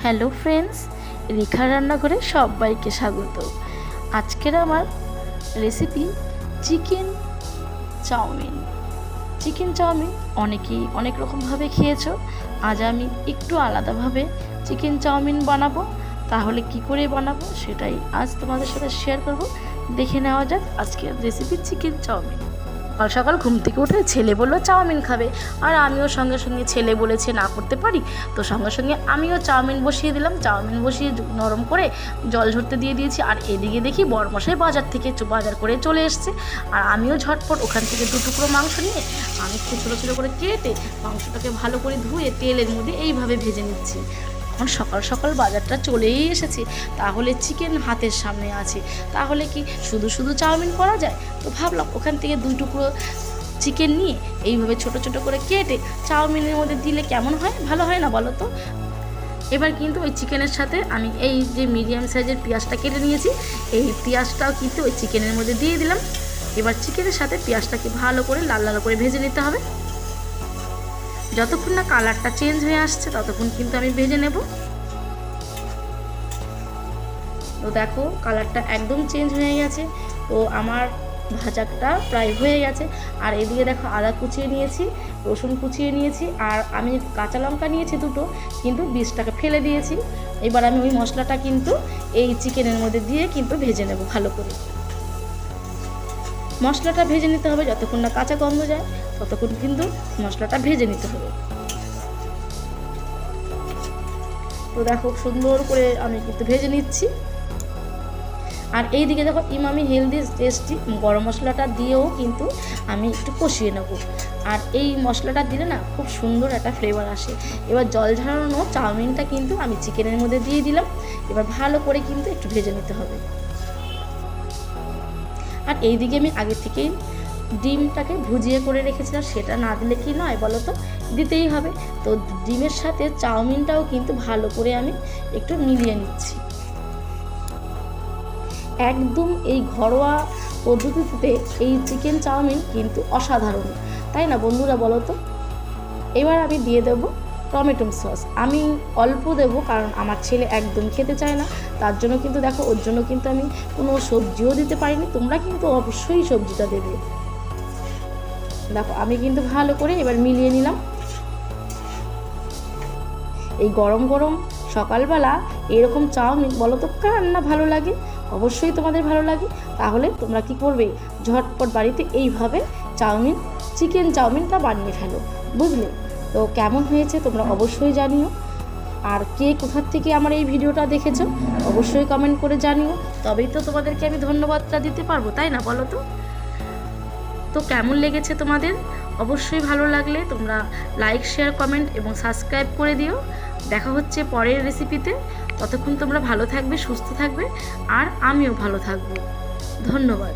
Hello friends, রেখা রান্নাঘরে সবাইকে স্বাগত। আজকের আমার রেসিপি চিকেন চাউমিন। অনেকেই অনেক রকমভাবে খেয়েছো, আজ আমি একটু আলাদাভাবে চিকেন চাউমিন বানাবো। তাহলে কি করে বানাবো সেটাই আজ তোমাদের সাথে শেয়ার করব। দেখে নেওয়া যাক আজকের রেসিপি চিকেন চাউমিন। সকাল সকাল ঘুম থেকে উঠে ছেলে বললো চাউমিন খাবে, আর আমিও সঙ্গে সঙ্গে ছেলে বলেছে না করতে পারি, তো সঙ্গে সঙ্গে আমিও চাউমিন বসিয়ে দিলাম। চাউমিন বসিয়ে নরম করে জল ঝরতে দিয়ে দিয়েছি। আর এদিকে দেখি বড়মশাই বাজার করে চলে এসছে, আর আমিও ঝটপট ওখান থেকে 2 টুকরো মাংস নিয়ে আমি একটু ছোটো ছোটো করে কেটে মাংসটাকে ভালো করে ধুয়ে তেলের মধ্যে এইভাবে ভেজে নিচ্ছি। এখন সকাল সকাল বাজারটা চলেই এসেছে, তাহলে চিকেন হাতের সামনে আছে, তাহলে কি শুধু শুধু চাউমিন করা যায়? তো ভাবলাম ওখান থেকে 2 টুকরো চিকেন নিয়ে এইভাবে ছোট ছোট করে কেটে চাউমিনের মধ্যে দিলে কেমন হয়, ভালো হয় না বলো তো? এবার কিন্তু ওই চিকেনের সাথে আমি এই যে মিডিয়াম সাইজের পেঁয়াজটা কেটে নিয়েছি, এই পেঁয়াজটাও কিন্তু ওই চিকেনের মধ্যে দিয়ে দিলাম। এবার চিকেনের সাথে পেঁয়াজটাকে ভালো করে লাল লাল করে ভেজে নিতে হবে। যতক্ষণ না কালারটা চেঞ্জ হয়ে আসছে ততক্ষণ কিন্তু আমি ভেজে নেব। তো দেখো কালারটা একদম চেঞ্জ হয়ে গেছে, তো আমার ভাজাটা প্রায় হয়ে গেছে। আর এদিকে দেখো আদা কুচিয়ে নিয়েছি, রসুন কুচিয়ে নিয়েছি, আর আমি কাঁচা লঙ্কা নিয়েছি 2টো, কিন্তু বীজটাকে ফেলে দিয়েছি। এবার আমি ওই মশলাটা কিন্তু এই চিকেনের মধ্যে দিয়ে কিন্তু ভেজে নেব ভালো করে। মশলাটা ভেজে নিতে হবে, যতক্ষণ না কাঁচা গন্ধ যায় ততক্ষণ কিন্তু মশলাটা ভেজে নিতে হবে। তো দেখো সুন্দর করে আমি কিন্তু ভেজে নিচ্ছি। আর এই দিকে দেখো ইমামি হেলদি টেস্টি গরম মশলাটা দিয়েও কিন্তু আমি একটু কষিয়ে নেব। আর এই মশলাটা দিলে না খুব সুন্দর একটা ফ্লেভার আসে। এবার জল ঝরানো চাউমিনটা কিন্তু আমি চিকেনের মধ্যে দিয়ে দিলাম। এবার ভালো করে কিন্তু একটু ভেজে নিতে হবে। আর এই দিকে আমি আগে থেকেই ডিমটাকে ভুজিয়ে করে রেখেছিলাম, সেটা না দিলে কি নয় বলো তো, দিতেই হবে। তো ডিমের সাথে চাউমিনটাও কিন্তু ভালো করে আমি একটু মিলিয়ে নিচ্ছি। একদম এই ঘরোয়া পদ্ধতিতে এই চিকেন চাউমিন কিন্তু অসাধারণ, তাই না বন্ধুরা বলো তো? এবার আমি দিয়ে দেব টমেটো সস। আমি অল্প দেব, কারণ আমার ছেলে একদম খেতে চায় না, তার জন্য কিন্তু দেখো ওর জন্য কিন্তু আমি কোনো সবজিও দিতে পারিনি। তোমরা কিন্তু অবশ্যই সবজিটা দেবে। দেখো আমি কিন্তু ভালো করে এবার মিলিয়ে নিলাম। এই গরম গরম সকালবেলা এরকম চাউমিন বলো তো কার না ভালো লাগে? অবশ্যই তোমাদের ভালো লাগে। তাহলে তোমরা কি করবে, ঝটপট বাড়িতে এইভাবে চিকেন চাউমিনটা বানিয়ে ফেলো, বুঝলে? তো কেমন হয়েছে তোমরা অবশ্যই জানিও। আর কে কোথার থেকে আমার এই ভিডিওটা দেখেছো অবশ্যই কমেন্ট করে জানিও, তবেই তো তোমাদেরকে আমি ধন্যবাদটা দিতে পারবো, তাই না বলো তো? তো কেমন লেগেছে তোমাদের? অবশ্যই ভালো লাগলে তোমরা লাইক, শেয়ার, কমেন্ট এবং সাবস্ক্রাইব করে দিও। দেখা হচ্ছে পরের রেসিপিতে। ততক্ষণ তোমরা ভালো থাকবে, সুস্থ থাকবে, আর আমিও ভালো থাকবো। ধন্যবাদ।